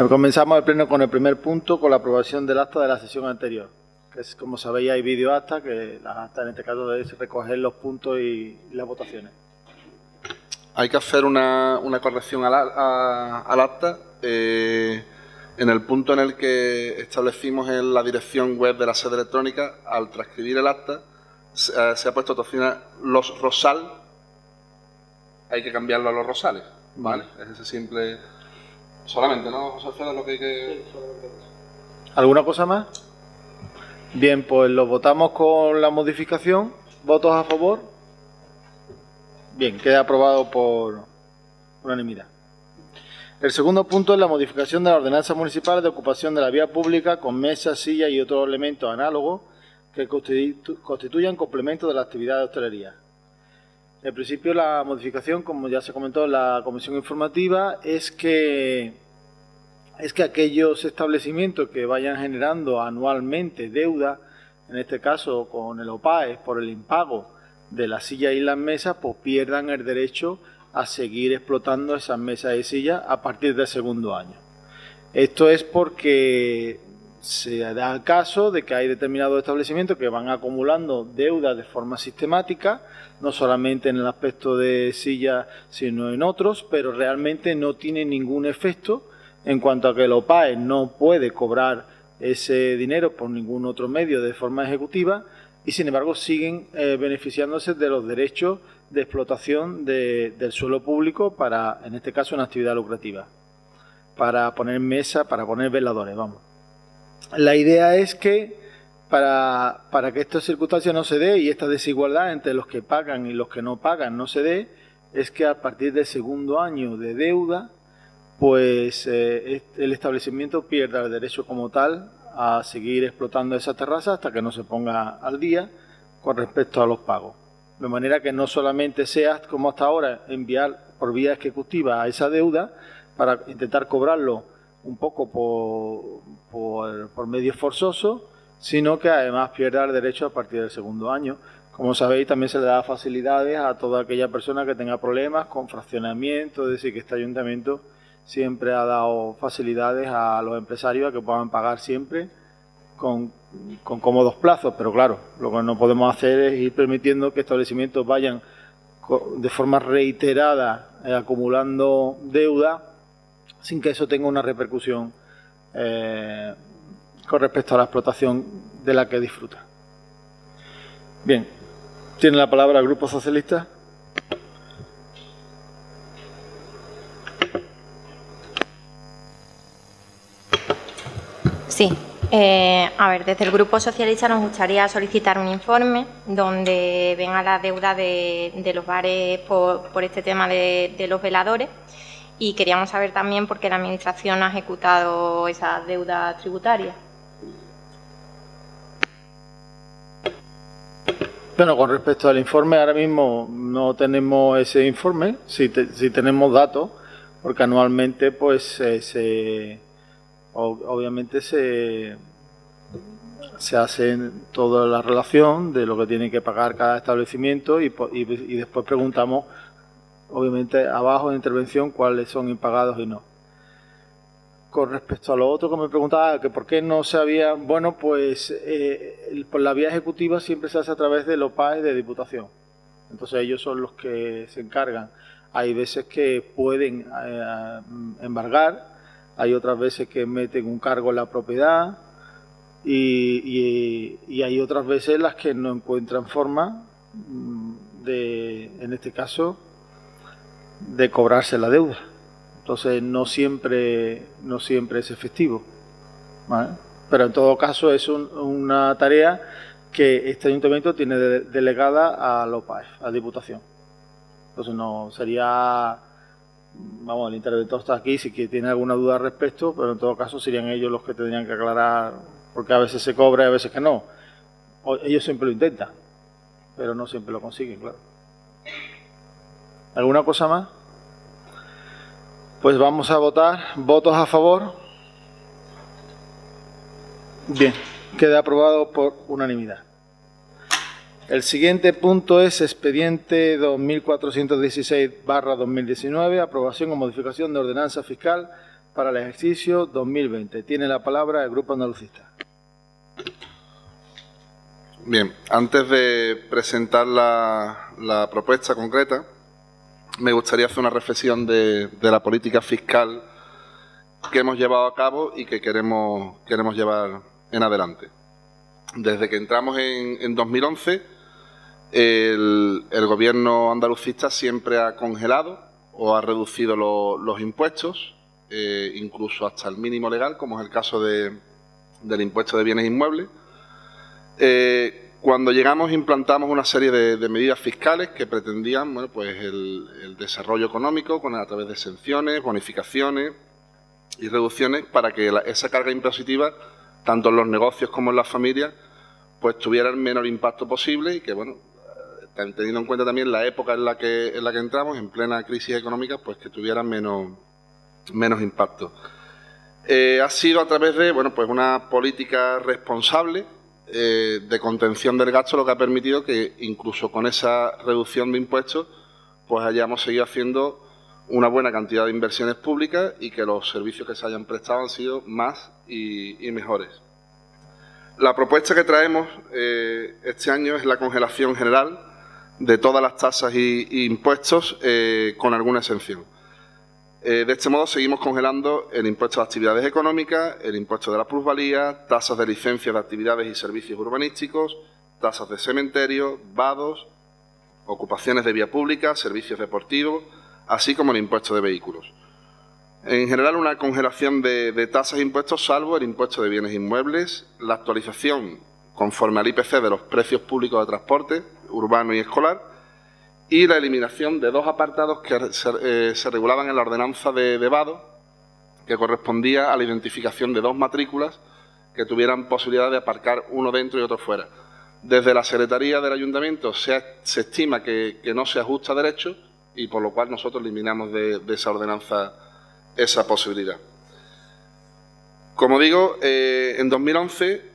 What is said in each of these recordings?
Comenzamos el pleno con el primer punto, con la aprobación del acta de la sesión anterior. Que es, como sabéis, hay vídeo acta, que las actas en este caso es recoger los puntos y las votaciones. Hay que hacer una corrección al acta. En el punto en el que establecimos en la dirección web de la sede electrónica, al transcribir el acta, se ha puesto Tocina Los Rosal. Hay que cambiarlo a Los Rosales, ¿vale? Es ese simple... Solamente, ¿no, José Alfredo? Lo que hay que... ¿Alguna cosa más? Bien, pues lo votamos con la modificación. ¿Votos a favor? Bien, queda aprobado por unanimidad. El segundo punto es la modificación de la ordenanza municipal de ocupación de la vía pública con mesas, sillas y otros elementos análogos que constituyan complemento de la actividad de hostelería. En principio, la modificación, como ya se comentó en la comisión informativa, es que aquellos establecimientos que vayan generando anualmente deuda, en este caso con el OPAES, por el impago de las sillas y las mesas, pues pierdan el derecho a seguir explotando esas mesas y sillas a partir del segundo año. Esto es porque se da el caso de que hay determinados establecimientos que van acumulando deudas de forma sistemática, no solamente en el aspecto de sillas, sino en otros, pero realmente no tiene ningún efecto en cuanto a que el OPAES no puede cobrar ese dinero por ningún otro medio de forma ejecutiva y, sin embargo, siguen beneficiándose de los derechos de explotación del suelo público para, en este caso, una actividad lucrativa, para poner mesa, para poner veladores, vamos. La idea es que para que esta circunstancia no se dé y esta desigualdad entre los que pagan y los que no pagan no se dé, es que a partir del segundo año de deuda, pues el establecimiento pierda el derecho como tal a seguir explotando esa terraza hasta que no se ponga al día con respecto a los pagos. De manera que no solamente sea, como hasta ahora, enviar por vía ejecutiva a esa deuda para intentar cobrarlo un poco por medios forzosos, sino que además pierda el derecho a partir del segundo año. Como sabéis, también se le da facilidades a toda aquella persona que tenga problemas con fraccionamiento, es decir, que este ayuntamiento siempre ha dado facilidades a los empresarios a que puedan pagar siempre con cómodos plazos, pero claro, lo que no podemos hacer es ir permitiendo que establecimientos vayan de forma reiterada acumulando deuda sin que eso tenga una repercusión con respecto a la explotación de la que disfruta. Bien, tiene la palabra el Grupo Socialista. Sí, a ver, desde el Grupo Socialista nos gustaría solicitar un informe donde venga la deuda de los bares por este tema de los veladores, y queríamos saber también por qué la Administración ha ejecutado esas deudas tributarias. Bueno, con respecto al informe, ahora mismo no tenemos ese informe, sí tenemos datos, porque anualmente pues obviamente se hace toda la relación de lo que tiene que pagar cada establecimiento y después preguntamos, obviamente, abajo en intervención cuáles son impagados y no. Con respecto a lo otro que me preguntaba, que por qué no se había... Bueno, pues por la vía ejecutiva siempre se hace a través de los OPAES de Diputación. Entonces ellos son los que se encargan. Hay veces que pueden embargar, hay otras veces que meten un cargo en la propiedad y hay otras veces las que no encuentran forma en este caso, de cobrarse la deuda. Entonces no siempre es efectivo, ¿vale? Pero en todo caso es una tarea que este ayuntamiento tiene delegada a los OPAES, a Diputación. Entonces no sería, vamos, el interventor está aquí si tiene alguna duda al respecto, pero en todo caso serían ellos los que tendrían que aclarar, porque a veces se cobra y a veces que no. Ellos siempre lo intentan, pero no siempre lo consiguen, claro. ¿Alguna cosa más? Pues vamos a votar. ¿Votos a favor? Bien, queda aprobado por unanimidad. El siguiente punto es expediente 2416/2019, aprobación o modificación de ordenanza fiscal para el ejercicio 2020. Tiene la palabra el Grupo Andalucista. Bien, antes de presentar la propuesta concreta, me gustaría hacer una reflexión de la política fiscal que hemos llevado a cabo y que queremos llevar en adelante. Desde que entramos en 2011, el gobierno andalucista siempre ha congelado o ha reducido los impuestos, incluso hasta el mínimo legal, como es el caso del impuesto de bienes inmuebles. Cuando llegamos implantamos una serie de medidas fiscales que pretendían, bueno, pues el desarrollo económico a través de exenciones, bonificaciones y reducciones para que esa carga impositiva, tanto en los negocios como en las familias, pues tuviera el menor impacto posible y que, bueno, teniendo en cuenta también la época en la que entramos, en plena crisis económica, pues que tuvieran menos impacto. Ha sido a través de, bueno, pues una política responsable de contención del gasto lo que ha permitido que incluso con esa reducción de impuestos pues hayamos seguido haciendo una buena cantidad de inversiones públicas y que los servicios que se hayan prestado han sido más y mejores. La propuesta que traemos este año es la congelación general de todas las tasas y impuestos con alguna exención. De este modo seguimos congelando el impuesto de actividades económicas, el impuesto de la plusvalía, tasas de licencias de actividades y servicios urbanísticos, tasas de cementerios, vados, ocupaciones de vía pública, servicios deportivos, así como el impuesto de vehículos. En general, una congelación de tasas e impuestos, salvo el impuesto de bienes inmuebles, la actualización conforme al IPC de los precios públicos de transporte urbano y escolar, y la eliminación de dos apartados que se regulaban en la ordenanza de vado, que correspondía a la identificación de dos matrículas que tuvieran posibilidad de aparcar uno dentro y otro fuera. Desde la Secretaría del Ayuntamiento se estima que no se ajusta a derecho y por lo cual nosotros eliminamos de esa ordenanza esa posibilidad. Como digo, en 2011...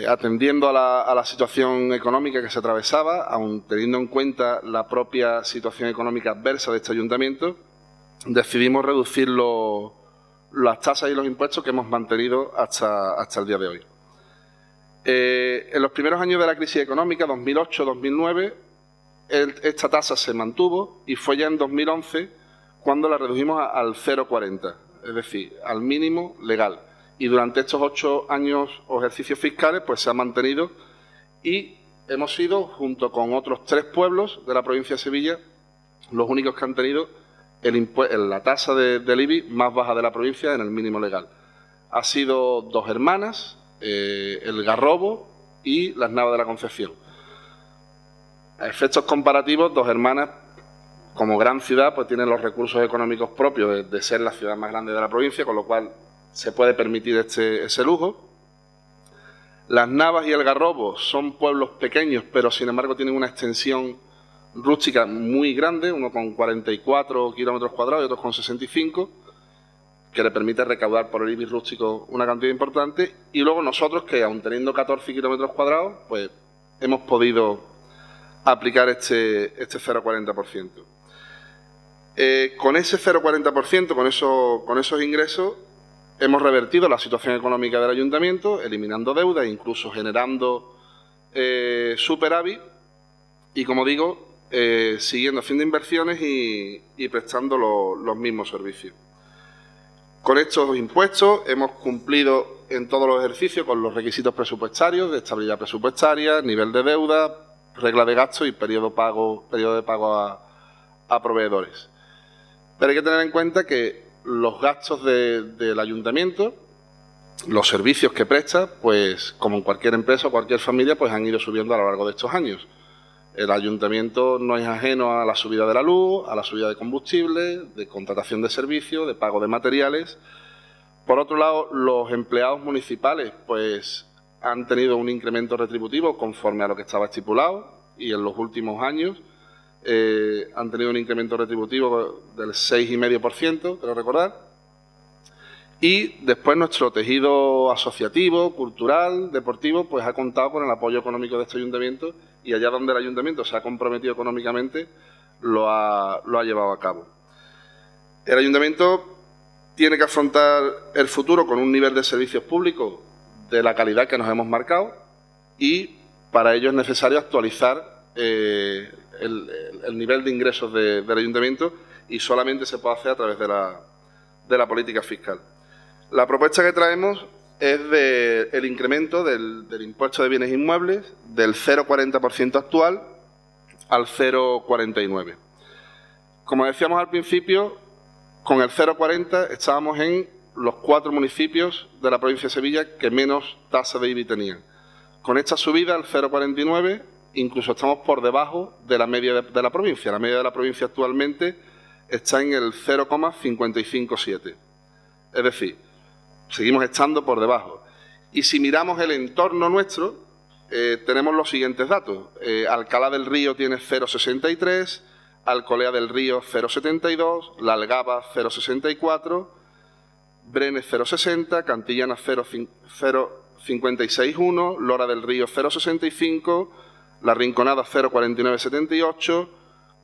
atendiendo a la situación económica que se atravesaba, aun teniendo en cuenta la propia situación económica adversa de este ayuntamiento, decidimos reducir las tasas y los impuestos que hemos mantenido hasta el día de hoy. En los primeros años de la crisis económica, 2008-2009, esta tasa se mantuvo y fue ya en 2011 cuando la redujimos al 0,40, es decir, al mínimo legal. Y durante estos 8 años o ejercicios fiscales pues se ha mantenido y hemos sido, junto con otros 3 pueblos de la provincia de Sevilla, los únicos que han tenido la tasa del IBI más baja de la provincia en el mínimo legal. Ha sido Dos Hermanas, El Garrobo y Las Navas de la Concepción. A efectos comparativos, Dos Hermanas, como gran ciudad, pues tiene los recursos económicos propios de ser la ciudad más grande de la provincia, con lo cual se puede permitir ese lujo. Las Navas y El Garrobo son pueblos pequeños, pero sin embargo tienen una extensión rústica muy grande, uno con 44 kilómetros cuadrados y otros con 65, que le permite recaudar por el IBI rústico una cantidad importante. Y luego nosotros, que aun teniendo 14 kilómetros cuadrados, pues hemos podido aplicar este 0,40%. Con ese 0,40%, con esos ingresos, hemos revertido la situación económica del ayuntamiento, eliminando deuda e incluso generando superávit y, como digo, siguiendo haciendo inversiones y prestando los mismos servicios. Con estos impuestos hemos cumplido en todos los ejercicios con los requisitos presupuestarios, de estabilidad presupuestaria, nivel de deuda, regla de gasto y periodo de pago a proveedores. Pero hay que tener en cuenta que los gastos del ayuntamiento, los servicios que presta, pues como en cualquier empresa o cualquier familia, pues han ido subiendo a lo largo de estos años. El ayuntamiento no es ajeno a la subida de la luz, a la subida de combustible, de contratación de servicios, de pago de materiales. Por otro lado, los empleados municipales pues han tenido un incremento retributivo conforme a lo que estaba estipulado y en los últimos años han tenido un incremento retributivo del 6,5%, quiero recordar. Y después nuestro tejido asociativo, cultural, deportivo, pues ha contado con el apoyo económico de este ayuntamiento y allá donde el ayuntamiento se ha comprometido económicamente lo ha llevado a cabo. El ayuntamiento tiene que afrontar el futuro con un nivel de servicios públicos de la calidad que nos hemos marcado y para ello es necesario actualizar el nivel de ingresos del ayuntamiento y solamente se puede hacer a través de la política fiscal. La propuesta que traemos es el incremento del impuesto de bienes inmuebles del 0,40% actual al 0,49%. Como decíamos al principio, con el 0,40 estábamos en los 4 municipios de la provincia de Sevilla que menos tasa de IBI tenían. Con esta subida al 0,49 incluso estamos por debajo de la media de la provincia. La media de la provincia actualmente está en el 0,557. Es decir, seguimos estando por debajo. Y si miramos el entorno nuestro, tenemos los siguientes datos. Alcalá del Río tiene 0,63, Alcolea del Río 0,72, La Algaba 0,64, Brenes 0,60, Cantillana 0,561, Lora del Río 0,65, La Rinconada 0,4978,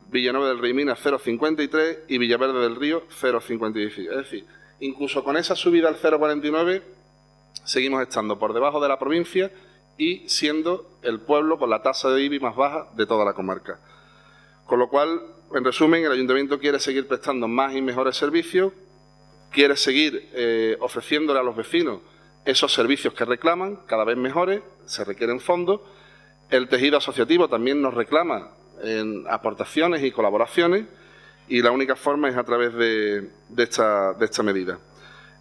Villanueva del Rey Minas 0,53 y Villaverde del Río 0,56. Es decir, incluso con esa subida al 0,49 seguimos estando por debajo de la provincia y siendo el pueblo con la tasa de IBI más baja de toda la comarca. Con lo cual, en resumen, el ayuntamiento quiere seguir prestando más y mejores servicios, quiere seguir ofreciéndole a los vecinos esos servicios que reclaman, cada vez mejores, se requieren fondos. El tejido asociativo también nos reclama en aportaciones y colaboraciones y la única forma es a través de esta medida.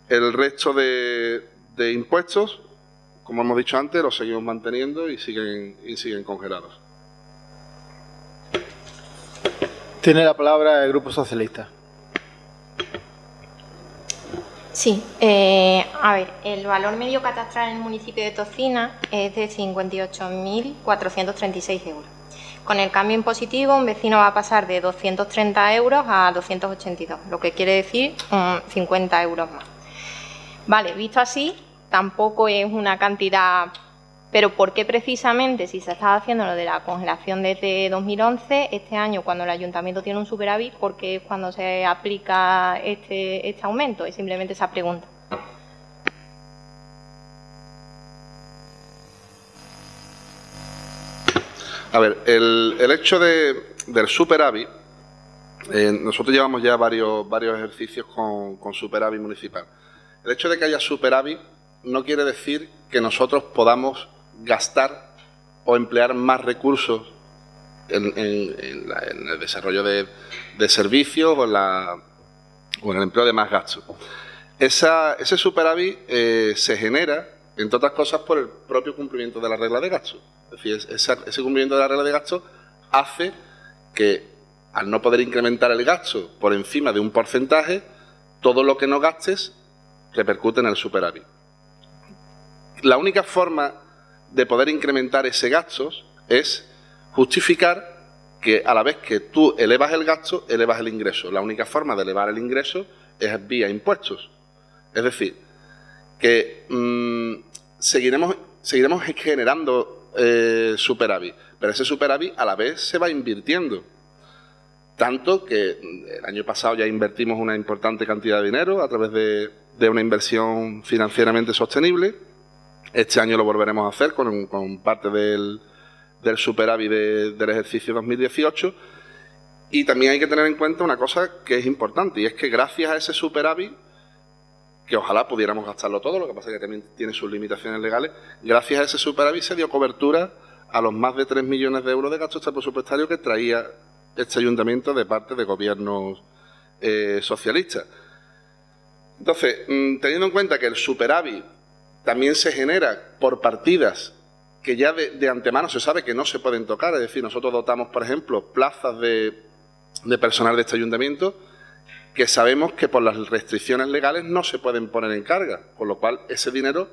El resto de impuestos, como hemos dicho antes, los seguimos manteniendo y siguen congelados. Tiene la palabra el Grupo Socialista. Sí, a ver, el valor medio catastral en el municipio de Tocina es de 58.436 euros. Con el cambio impositivo, un vecino va a pasar de 230 euros a 282, lo que quiere decir 50 euros más. Vale, visto así, tampoco es una cantidad, pero ¿por qué precisamente, si se estaba haciendo lo de la congelación desde 2011, este año cuando el ayuntamiento tiene un superávit, por qué es cuando se aplica este aumento? Es simplemente esa pregunta. A ver, el hecho del superávit, nosotros llevamos ya varios ejercicios con superávit municipal. El hecho de que haya superávit no quiere decir que nosotros podamos gastar o emplear más recursos en el desarrollo de servicios o en el empleo de más gastos. Ese superávit se genera, entre otras cosas, por el propio cumplimiento de la regla de gasto. Es decir, ese cumplimiento de la regla de gasto hace que, al no poder incrementar el gasto por encima de un porcentaje, todo lo que no gastes repercute en el superávit. La única forma de poder incrementar ese gasto es justificar que a la vez que tú elevas el gasto, elevas el ingreso. La única forma de elevar el ingreso es vía impuestos. Es decir, que seguiremos generando superávit, pero ese superávit a la vez se va invirtiendo. Tanto que el año pasado ya invertimos una importante cantidad de dinero a través de una inversión financieramente sostenible. Este año lo volveremos a hacer con parte del superávit del ejercicio 2018. Y también hay que tener en cuenta una cosa que es importante, y es que gracias a ese superávit, que ojalá pudiéramos gastarlo todo, lo que pasa es que también tiene sus limitaciones legales, gracias a ese superávit se dio cobertura a los más de 3 millones de euros de gasto extrapresupuestario que traía este ayuntamiento de parte de gobiernos socialistas. Entonces, teniendo en cuenta que el superávit también se genera por partidas que ya de antemano se sabe que no se pueden tocar, es decir, nosotros dotamos, por ejemplo, plazas de personal de este ayuntamiento que sabemos que por las restricciones legales no se pueden poner en carga, con lo cual ese dinero,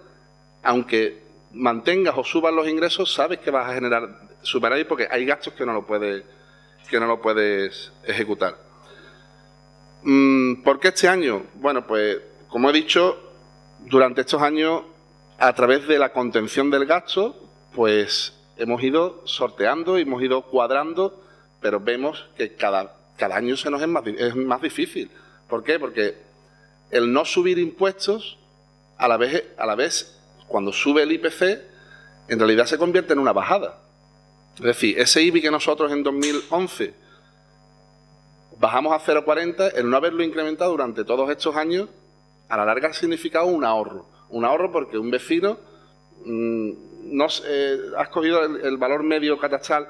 aunque mantengas o subas los ingresos, sabes que vas a generar superávit porque hay gastos que no lo puedes ejecutar. ¿Por qué este año? Bueno, pues como he dicho, durante estos años, a través de la contención del gasto, pues hemos ido sorteando y hemos ido cuadrando, pero vemos que cada año se nos es más difícil. ¿Por qué? Porque el no subir impuestos, a la vez, cuando sube el IPC, en realidad se convierte en una bajada. Es decir, ese IBI que nosotros en 2011 bajamos a 0,40, el no haberlo incrementado durante todos estos años, a la larga ha significado un ahorro. Un ahorro porque un vecino ha escogido el valor medio catastral.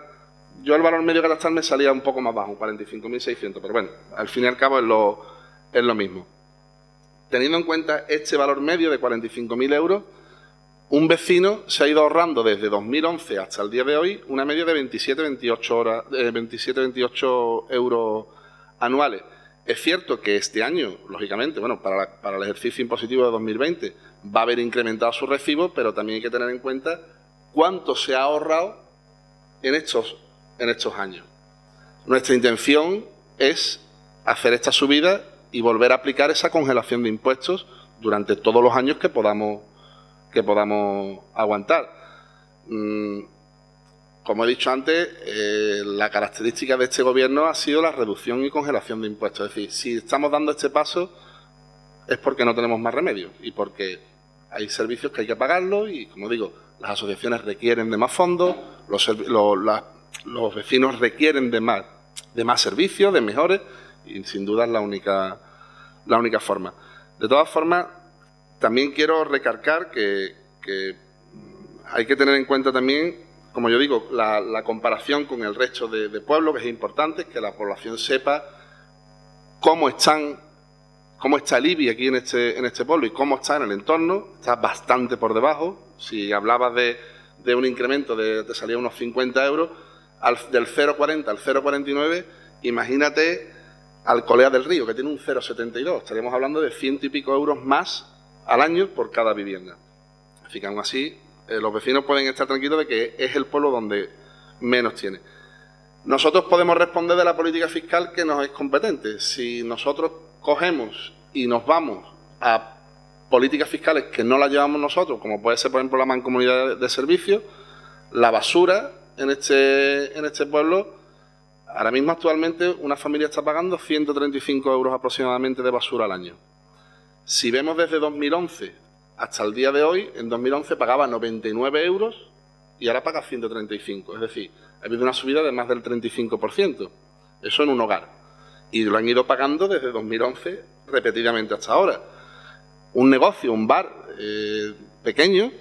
Yo el valor medio catastral me salía un poco más bajo, 45.600, pero bueno, al fin y al cabo es lo mismo. Teniendo en cuenta este valor medio de 45.000 euros, un vecino se ha ido ahorrando desde 2011 hasta el día de hoy una media de 27-28 euros anuales. Es cierto que este año, lógicamente, bueno, para el ejercicio impositivo de 2020 va a haber incrementado su recibo, pero también hay que tener en cuenta cuánto se ha ahorrado en estos años. Nuestra intención es hacer esta subida y volver a aplicar esa congelación de impuestos durante todos los años que podamos aguantar. Como he dicho antes, la característica de este gobierno ha sido la reducción y congelación de impuestos. Es decir, si estamos dando este paso es porque no tenemos más remedio y porque hay servicios que hay que pagarlos y, como digo, las asociaciones requieren de más fondos, los vecinos requieren de más servicios, de mejores, y sin duda es la única forma. De todas formas, también quiero recalcar que hay que tener en cuenta también, como yo digo, la comparación con el resto de pueblos, que es importante, que la población sepa cómo está el IBI aquí en este pueblo y cómo está en el entorno. Está bastante por debajo. Si hablabas de un incremento te salía unos 50 euros, del 0,40 al 0,49, imagínate Alcolea del Río, que tiene un 0,72. Estaríamos hablando de 100 y pico euros más al año por cada vivienda. Así que aún así, los vecinos pueden estar tranquilos de que es el pueblo donde menos tiene. Nosotros podemos responder de la política fiscal que nos es competente. Si nosotros cogemos y nos vamos a políticas fiscales que no las llevamos nosotros, como puede ser, por ejemplo, la mancomunidad de servicios, la basura en este pueblo, ahora mismo actualmente una familia está pagando 135 euros aproximadamente de basura al año. Si vemos desde 2011 hasta el día de hoy, en 2011 pagaba 99 euros y ahora paga 135. Es decir, ha habido una subida de más del 35%. Eso en un hogar. Y lo han ido pagando desde 2011 repetidamente hasta ahora. Un negocio, un bar pequeño,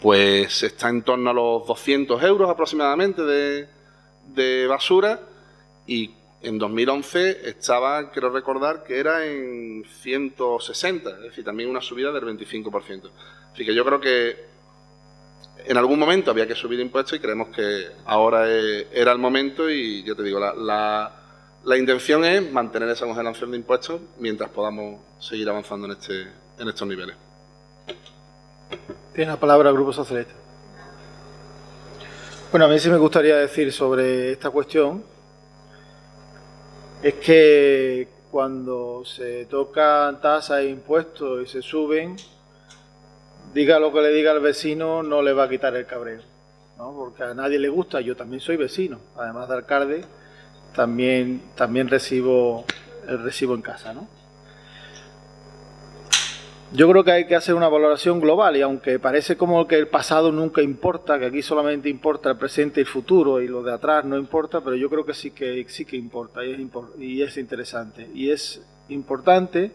pues está en torno a los 200 euros aproximadamente de basura, y en 2011 estaba, quiero recordar, que era en 160, es decir, también una subida del 25%. Así que yo creo que en algún momento había que subir impuestos y creemos que ahora era el momento, y yo te digo, la intención es mantener esa congelación de impuestos mientras podamos seguir avanzando en estos niveles. Tiene la palabra el Grupo Socialista. Bueno, a mí sí me gustaría decir sobre esta cuestión, es que cuando se tocan tasas e impuestos y se suben, diga lo que le diga al vecino, no le va a quitar el cabreo, ¿no? Porque a nadie le gusta. Yo también soy vecino, además de alcalde, también recibo el recibo en casa, ¿no? Yo creo que hay que hacer una valoración global, y aunque parece como que el pasado nunca importa, que aquí solamente importa el presente y el futuro y lo de atrás no importa, pero yo creo que sí que importa y es interesante. Y es importante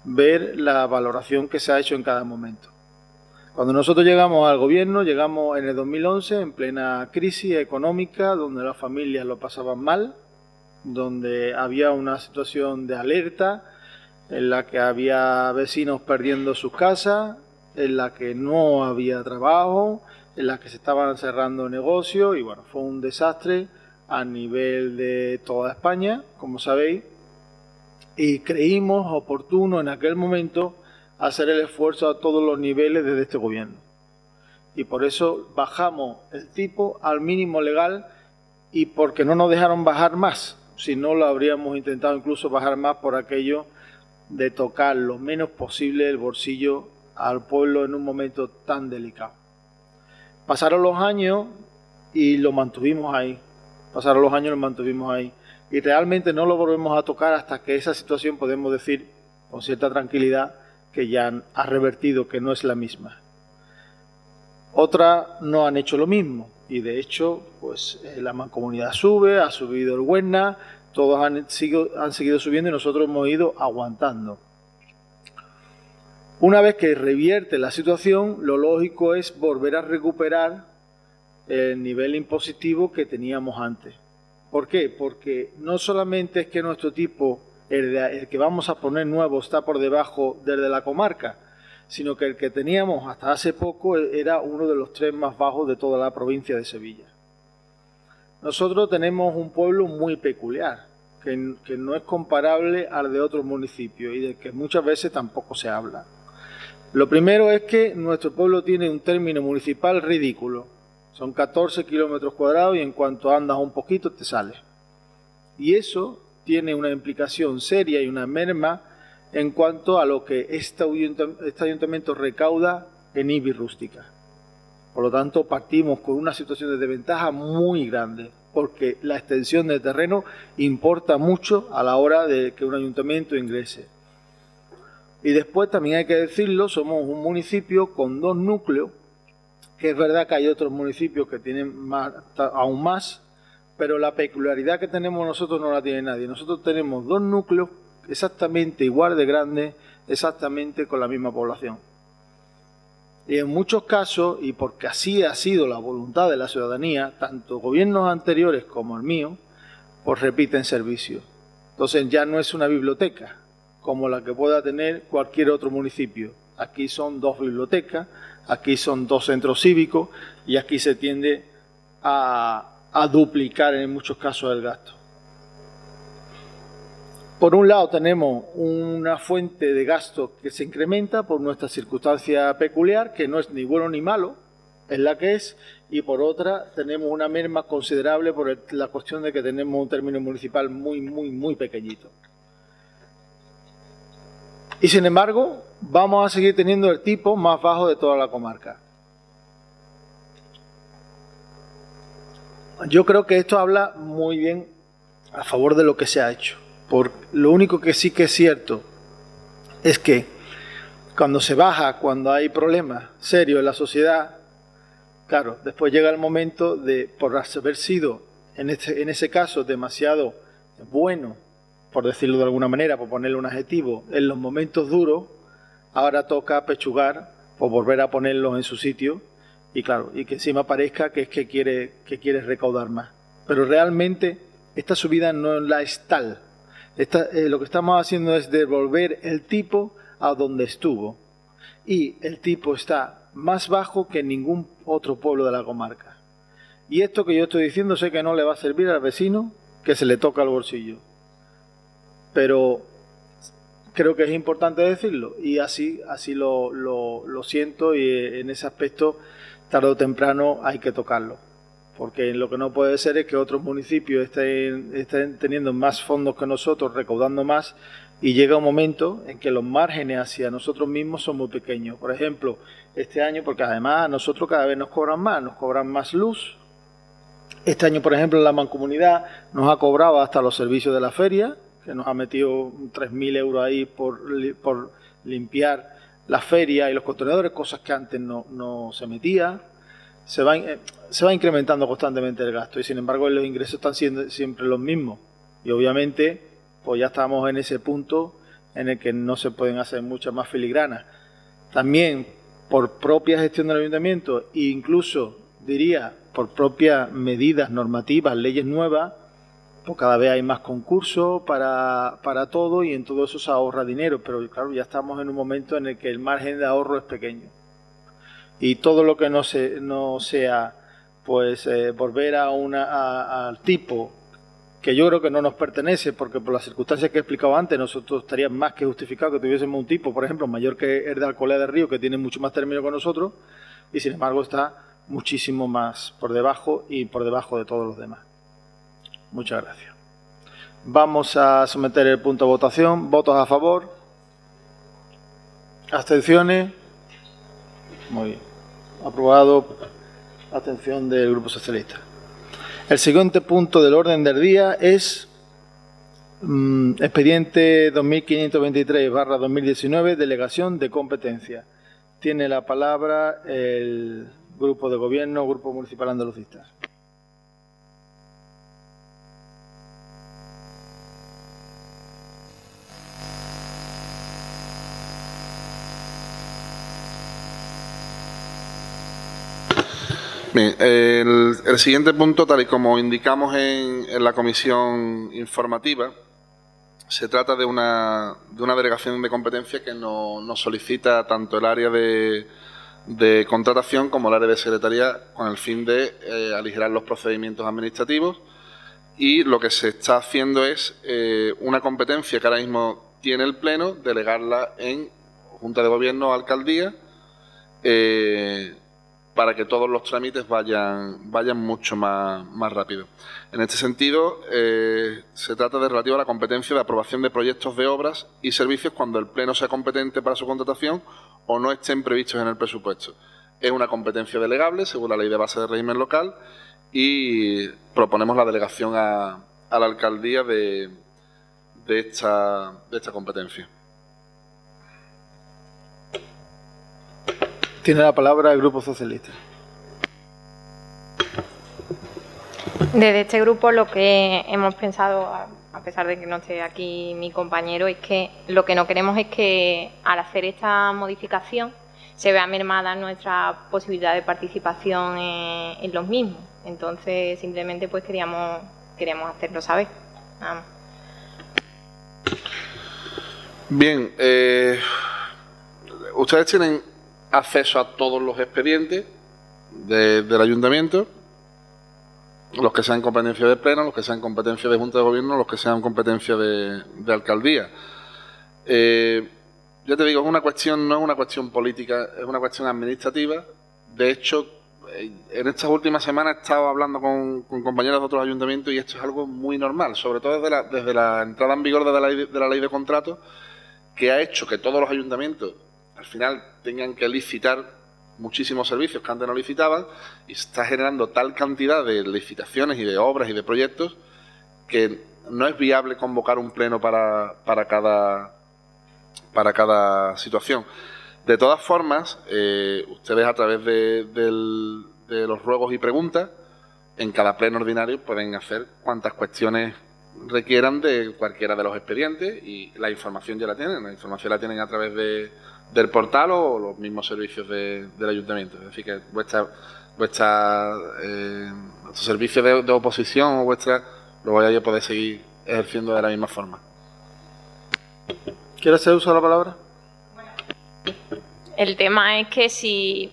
ver la valoración que se ha hecho en cada momento. Cuando nosotros llegamos al gobierno, llegamos en el 2011 en plena crisis económica, donde las familias lo pasaban mal, donde había una situación de alerta, en la que había vecinos perdiendo sus casas, en la que no había trabajo, en la que se estaban cerrando negocios, y bueno, fue un desastre a nivel de toda España, como sabéis, y creímos oportuno en aquel momento hacer el esfuerzo a todos los niveles desde este gobierno. Y por eso bajamos el tipo al mínimo legal, y porque no nos dejaron bajar más, si no lo habríamos intentado incluso bajar más por aquello de tocar lo menos posible el bolsillo al pueblo en un momento tan delicado. Pasaron los años y lo mantuvimos ahí. Y realmente no lo volvemos a tocar hasta que esa situación podemos decir con cierta tranquilidad, que ya ha revertido, que no es la misma. Otras no han hecho lo mismo y de hecho pues la mancomunidad sube, ha subido el Huesna, todos han seguido subiendo y nosotros hemos ido aguantando. Una vez que revierte la situación, lo lógico es volver a recuperar el nivel impositivo que teníamos antes. ¿Por qué? Porque no solamente es que nuestro tipo, el que vamos a poner nuevo, está por debajo del de la comarca, sino que el que teníamos hasta hace poco era uno de los 3 más bajos de toda la provincia de Sevilla. Nosotros tenemos un pueblo muy peculiar, que no es comparable al de otros municipios y del que muchas veces tampoco se habla. Lo primero es que nuestro pueblo tiene un término municipal ridículo. Son 14 kilómetros cuadrados y en cuanto andas un poquito te sales. Y eso tiene una implicación seria y una merma en cuanto a lo que este ayuntamiento recauda en IBI rústica. Por lo tanto, partimos con una situación de desventaja muy grande, porque la extensión de terreno importa mucho a la hora de que un ayuntamiento ingrese. Y después, también hay que decirlo, somos un municipio con 2 núcleos, que es verdad que hay otros municipios que tienen aún más, pero la peculiaridad que tenemos nosotros no la tiene nadie. Nosotros tenemos 2 núcleos exactamente igual de grandes, exactamente con la misma población. Y en muchos casos, y porque así ha sido la voluntad de la ciudadanía, tanto gobiernos anteriores como el mío, pues repiten servicios. Entonces ya no es una biblioteca como la que pueda tener cualquier otro municipio. Aquí son 2 bibliotecas, aquí son 2 centros cívicos y aquí se tiende a duplicar en muchos casos el gasto. Por un lado tenemos una fuente de gasto que se incrementa por nuestra circunstancia peculiar, que no es ni bueno ni malo, es la que es, y por otra tenemos una merma considerable por la cuestión de que tenemos un término municipal muy pequeñito. Y sin embargo, vamos a seguir teniendo el tipo más bajo de toda la comarca. Yo creo que esto habla muy bien a favor de lo que se ha hecho. Lo único que sí que es cierto es que cuando se baja, cuando hay problemas serios en la sociedad, claro, después llega el momento de, por haber sido en ese caso demasiado bueno, por decirlo de alguna manera, por ponerle un adjetivo, en los momentos duros, ahora toca pechugar o volver a ponerlos en su sitio y claro, y que encima parezca que es que quiere recaudar más. Pero realmente esta subida no la es tal. Lo que estamos haciendo es devolver el tipo a donde estuvo. Y el tipo está más bajo que en ningún otro pueblo de la comarca. Y esto que yo estoy diciendo sé que no le va a servir al vecino que se le toca el bolsillo. Pero creo que es importante decirlo y así lo siento y en ese aspecto tarde o temprano hay que tocarlo. Porque lo que no puede ser es que otros municipios estén teniendo más fondos que nosotros, recaudando más, y llega un momento en que los márgenes hacia nosotros mismos son muy pequeños. Por ejemplo, este año, porque además a nosotros cada vez nos cobran más luz. Este año, por ejemplo, en la mancomunidad nos ha cobrado hasta los servicios de la feria, que nos ha metido 3.000 euros ahí por limpiar la feria y los contenedores, cosas que antes no se metía. Se va incrementando constantemente el gasto y sin embargo los ingresos están siendo siempre los mismos y obviamente pues ya estamos en ese punto en el que no se pueden hacer muchas más filigranas. También por propia gestión del ayuntamiento e incluso diría por propias medidas normativas, leyes nuevas, pues cada vez hay más concursos para todo y en todo eso se ahorra dinero, pero claro, ya estamos en un momento en el que el margen de ahorro es pequeño. Y todo lo que no sea pues volver al tipo que yo creo que no nos pertenece, porque por las circunstancias que he explicado antes, nosotros estaría más que justificado que tuviésemos un tipo, por ejemplo, mayor que el de Alcolea del Río, que tiene mucho más término que nosotros, y sin embargo está muchísimo más por debajo y por debajo de todos los demás. Muchas gracias. Vamos a someter el punto a votación. ¿Votos a favor? ¿Abstenciones? Muy bien. Aprobado. Atención del Grupo Socialista. El siguiente punto del orden del día es Expediente 2523/2019, delegación de competencia. Tiene la palabra el Grupo de Gobierno, Grupo Municipal Andalucista. Bien, el siguiente punto, tal y como indicamos en la comisión informativa, se trata de una delegación de competencia que nos solicita tanto el área de contratación como el área de secretaría con el fin de aligerar los procedimientos administrativos, y lo que se está haciendo es una competencia que ahora mismo tiene el Pleno, delegarla en Junta de Gobierno o Alcaldía, para que todos los trámites vayan mucho más rápido. En este sentido, se trata de relativo a la competencia de aprobación de proyectos de obras y servicios cuando el Pleno sea competente para su contratación o no estén previstos en el presupuesto. Es una competencia delegable según la Ley de Base de Régimen Local y proponemos la delegación a la alcaldía de esta competencia. Tiene la palabra el Grupo Socialista. Desde este grupo lo que hemos pensado, a pesar de que no esté aquí mi compañero, es que lo que no queremos es que al hacer esta modificación se vea mermada nuestra posibilidad de participación en los mismos. Entonces simplemente pues queríamos hacerlo saber. Nada más. Bien, ustedes tienen acceso a todos los expedientes del ayuntamiento, los que sean competencia de pleno, los que sean competencia de junta de gobierno, los que sean competencia de alcaldía. Ya te digo, no es una cuestión política, es una cuestión administrativa. De hecho, en estas últimas semanas he estado hablando con compañeros de otros ayuntamientos y esto es algo muy normal, sobre todo desde la entrada en vigor de la ley de contratos, que ha hecho que todos los ayuntamientos al final tengan que licitar muchísimos servicios que antes no licitaban, y se está generando tal cantidad de licitaciones y de obras y de proyectos que no es viable convocar un pleno para cada situación. De todas formas, ustedes a través de los ruegos y preguntas en cada pleno ordinario pueden hacer cuantas cuestiones requieran de cualquiera de los expedientes, y la información ya la tienen. La información la tienen a través del portal o los mismos servicios del ayuntamiento. Es decir, que vuestro servicio de oposición o lo vais a poder seguir ejerciendo de la misma forma. ¿Quiere hacer uso de la palabra? El tema es que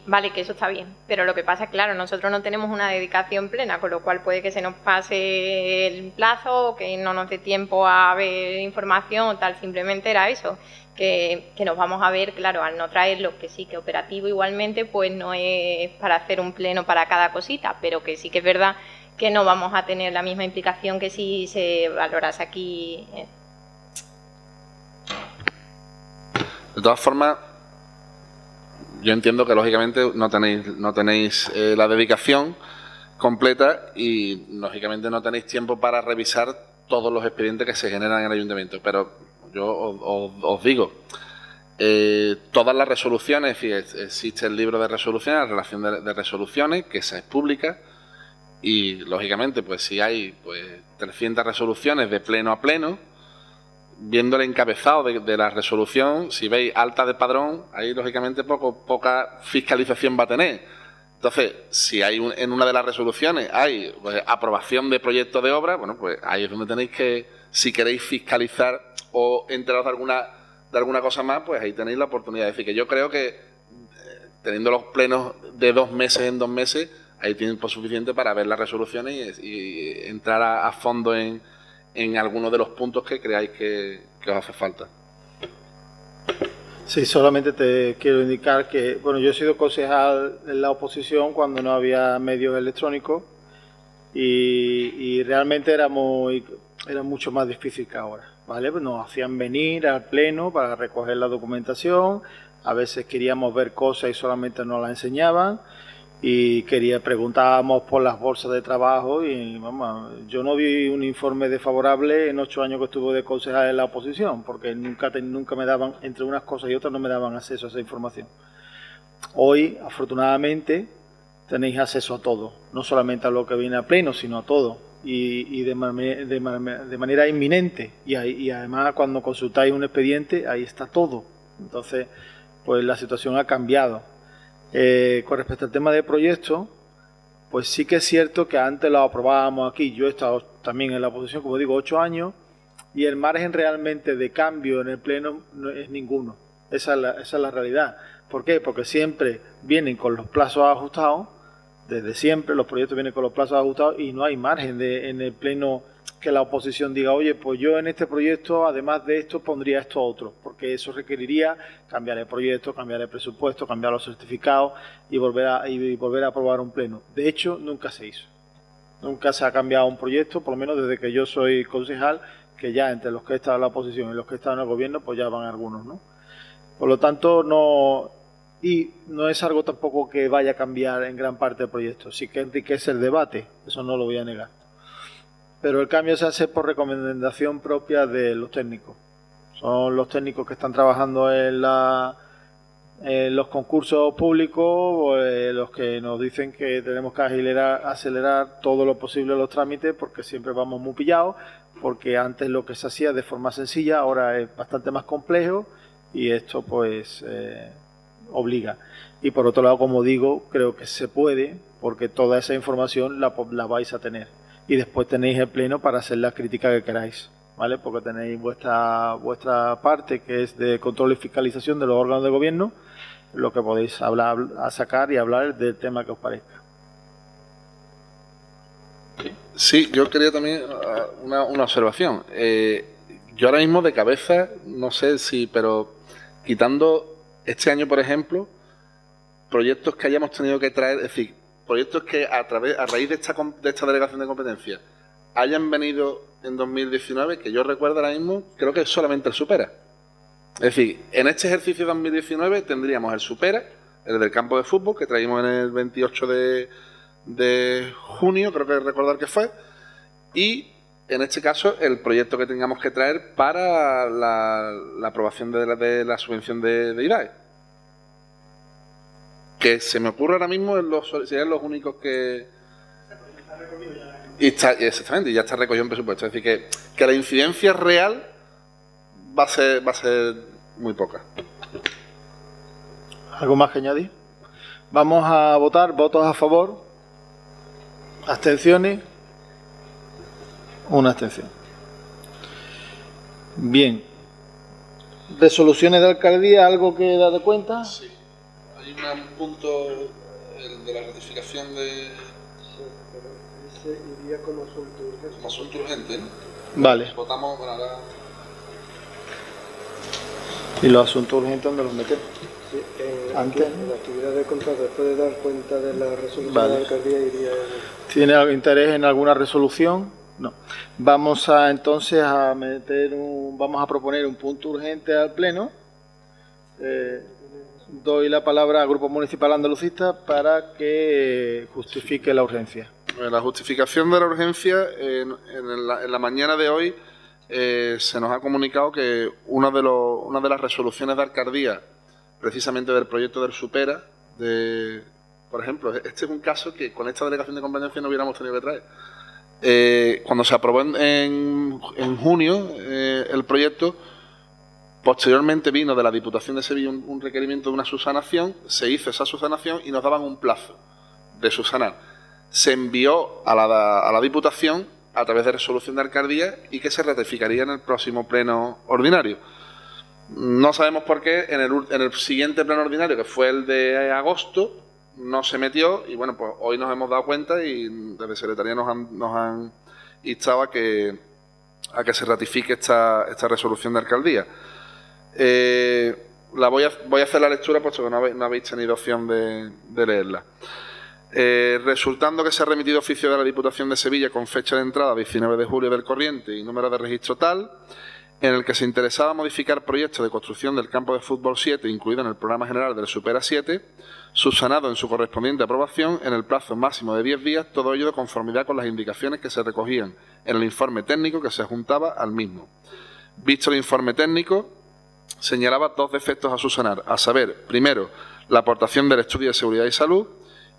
vale, que eso está bien, pero lo que pasa es que, claro, nosotros no tenemos una dedicación plena, con lo cual puede que se nos pase el plazo o que no nos dé tiempo a ver información o tal. Simplemente era eso, que nos vamos a ver, claro, al no traerlo, que sí que operativo igualmente, pues no es para hacer un pleno para cada cosita, pero que sí que es verdad que no vamos a tener la misma implicación que si se valorase aquí. De todas formas, yo entiendo que lógicamente no tenéis la dedicación completa y lógicamente no tenéis tiempo para revisar todos los expedientes que se generan en el ayuntamiento, pero yo os digo, todas las resoluciones, existe el libro de resoluciones, la relación de resoluciones, que esa es pública, y lógicamente pues si hay pues 300 resoluciones de pleno a pleno, viendo el encabezado de la resolución, si veis alta de padrón, ahí lógicamente poca fiscalización va a tener. Entonces, si hay en una de las resoluciones hay pues, aprobación de proyectos de obra, bueno, pues ahí es donde tenéis que, si queréis fiscalizar o enteraros de alguna cosa más, pues ahí tenéis la oportunidad. Es decir, que yo creo que teniendo los plenos de 2 meses en 2 meses, hay tiempo suficiente para ver las resoluciones y entrar a fondo en algunos de los puntos que creáis que os hace falta. Sí, solamente te quiero indicar que, bueno, yo he sido concejal en la oposición cuando no había medios electrónicos y realmente era mucho más difícil que ahora, ¿vale? Pues nos hacían venir al pleno para recoger la documentación, a veces queríamos ver cosas y solamente nos la enseñaban, y preguntábamos por las bolsas de trabajo y vamos, yo no vi un informe desfavorable en 8 años que estuve de concejal en la oposición, porque nunca me daban, entre unas cosas y otras, no me daban acceso a esa información. Hoy, afortunadamente, tenéis acceso a todo, no solamente a lo que viene a pleno, sino a todo, y de manera inminente, y además cuando consultáis un expediente, ahí está todo. Entonces, pues la situación ha cambiado. Con respecto al tema de proyectos, pues sí que es cierto que antes lo aprobábamos aquí. Yo he estado también en la oposición, como digo, 8 años, y el margen realmente de cambio en el pleno no es ninguno. Esa es la realidad. ¿Por qué? Porque siempre vienen con los plazos ajustados, desde siempre los proyectos vienen con los plazos ajustados y no hay margen en el pleno que la oposición diga, oye, pues yo en este proyecto, además de esto, pondría esto otro, porque eso requeriría cambiar el proyecto, cambiar el presupuesto, cambiar los certificados y volver a aprobar un pleno. De hecho, nunca se hizo. Nunca se ha cambiado un proyecto, por lo menos desde que yo soy concejal, que ya entre los que he estado en la oposición y los que he estado en el gobierno, pues ya van algunos, ¿no? Por lo tanto, no es algo tampoco que vaya a cambiar en gran parte del proyecto. Sí que enriquece el debate, eso no lo voy a negar. Pero el cambio se hace por recomendación propia de los técnicos. Son los técnicos que están trabajando en los concursos públicos, los que nos dicen que tenemos que acelerar todo lo posible los trámites, porque siempre vamos muy pillados, porque antes lo que se hacía de forma sencilla ahora es bastante más complejo y esto pues obliga. Y por otro lado, como digo, creo que se puede, porque toda esa información la vais a tener. Y después tenéis el pleno para hacer la crítica que queráis, ¿vale? Porque tenéis vuestra parte, que es de control y fiscalización de los órganos de gobierno, lo que podéis sacar y hablar del tema que os parezca. Sí, yo quería también una observación. Yo ahora mismo de cabeza, no sé si, pero quitando este año, por ejemplo, proyectos que hayamos tenido que traer, es decir, proyectos que a raíz de esta delegación de competencia hayan venido en 2019, que yo recuerdo ahora mismo, creo que solamente el Supera. Es decir, en este ejercicio de 2019 tendríamos el Supera, el del campo de fútbol, que traímos en el 28 de junio, creo que recordar que fue, y en este caso el proyecto que tengamos que traer para la aprobación de la subvención de IDAE. Que se me ocurre ahora mismo serían los únicos que... Exactamente, y ya está recogido en presupuesto. Es decir, que la incidencia real va a ser muy poca. ¿Algo más que añadir? Vamos a votar. ¿Votos a favor? ¿Abstenciones? Una abstención. Bien. ¿Resoluciones de alcaldía? ¿Algo que dar de cuenta? Sí. Hay un punto, el de la ratificación de... Sí, pero ese iría como asunto urgente. Como asunto urgente, ¿no? Vale. Votamos, bueno, ahora... ¿Y los asuntos urgentes dónde los metemos? Sí, Antes. En la actividad de control, después de dar cuenta de la resolución Vale. de la alcaldía, iría... ¿Tiene algún interés en alguna resolución? No. Vamos entonces a vamos a proponer un punto urgente al Pleno. Doy la palabra al Grupo Municipal Andalucista para que justifique la urgencia. La justificación de la urgencia, en la mañana de hoy se nos ha comunicado que una de las resoluciones de alcaldía, precisamente del proyecto del Supera, por ejemplo, este es un caso que con esta delegación de competencia no hubiéramos tenido que traer. Cuando se aprobó en junio el proyecto, posteriormente vino de la Diputación de Sevilla un requerimiento de una subsanación, se hizo esa subsanación y nos daban un plazo de subsanar. Se envió a la Diputación a través de resolución de alcaldía y que se ratificaría en el próximo pleno ordinario. No sabemos por qué en el siguiente pleno ordinario, que fue el de agosto, no se metió y bueno, pues hoy nos hemos dado cuenta y desde Secretaría nos han instado a que se ratifique esta resolución de alcaldía. Voy a hacer la lectura puesto que no habéis tenido opción de leerla. Resultando que se ha remitido oficio de la Diputación de Sevilla con fecha de entrada 19 de julio del corriente y número de registro tal, en el que se interesaba modificar proyectos de construcción del campo de fútbol 7 incluido en el programa general del Supera 7, subsanado en su correspondiente aprobación en el plazo máximo de 10 días, todo ello de conformidad con las indicaciones que se recogían en el informe técnico que se adjuntaba al mismo. Visto el informe técnico, señalaba 2 defectos a subsanar, a saber, primero, la aportación del estudio de seguridad y salud,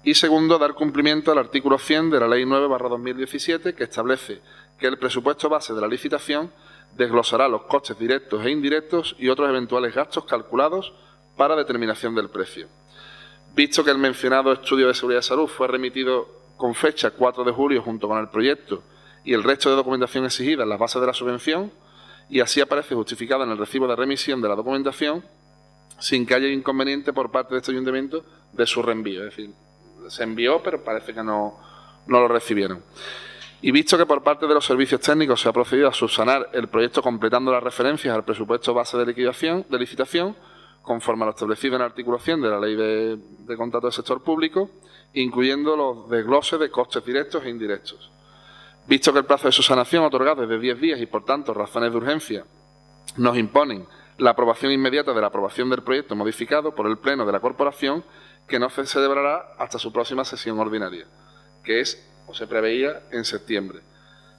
y segundo, dar cumplimiento al artículo 100 de la Ley 9/2017, que establece que el presupuesto base de la licitación desglosará los costes directos e indirectos y otros eventuales gastos calculados para determinación del precio. Visto que el mencionado estudio de seguridad y salud fue remitido con fecha 4 de julio junto con el proyecto y el resto de documentación exigida en las bases de la subvención, y así aparece justificado en el recibo de remisión de la documentación, sin que haya inconveniente por parte de este ayuntamiento de su reenvío. Es decir, se envió, pero parece que no lo recibieron. Y visto que por parte de los servicios técnicos se ha procedido a subsanar el proyecto completando las referencias al presupuesto base de licitación, conforme a lo establecido en el artículo 100 de la Ley de Contratos del Sector Público, incluyendo los desgloses de costes directos e indirectos. Visto que el plazo de subsanación otorgado es de 10 días y, por tanto, razones de urgencia nos imponen la aprobación inmediata de la aprobación del proyecto modificado por el Pleno de la Corporación, que no se celebrará hasta su próxima sesión ordinaria, que es, o se preveía, en septiembre.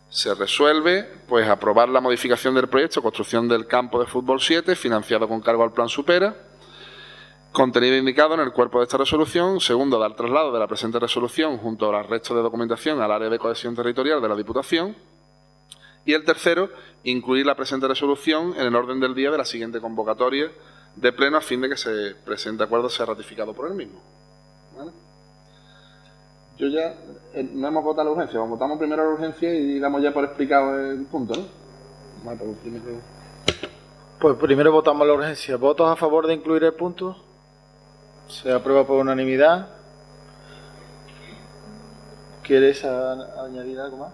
Se resuelve, pues, aprobar la modificación del proyecto construcción del campo de fútbol 7, financiado con cargo al Plan Supera, contenido indicado en el cuerpo de esta resolución. Segundo, dar traslado de la presente resolución junto al resto de documentación al área de cohesión territorial de la Diputación. Y el tercero, incluir la presente resolución en el orden del día de la siguiente convocatoria de pleno a fin de que ese presente acuerdo sea ratificado por el mismo. ¿Vale? Yo ya no hemos votado la urgencia, votamos primero la urgencia y damos ya por explicado el punto, ¿no? Vale, Pues primero votamos la urgencia. ¿Votos a favor de incluir el punto? Se aprueba por unanimidad. ¿Quieres añadir algo más?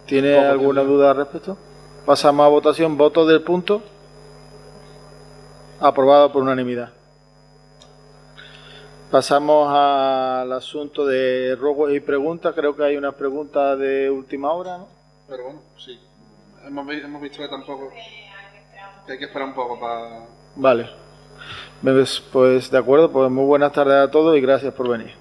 ¿Tiene alguna duda al respecto? Pasamos a votación. ¿Voto del punto? Aprobado por unanimidad. Pasamos al asunto de ruegos y preguntas. Creo que hay una pregunta de última hora, ¿no? Pero bueno, sí. Hemos visto que tampoco... que hay que esperar un poco para... Vale. Pues de acuerdo, pues muy buenas tardes a todos y gracias por venir.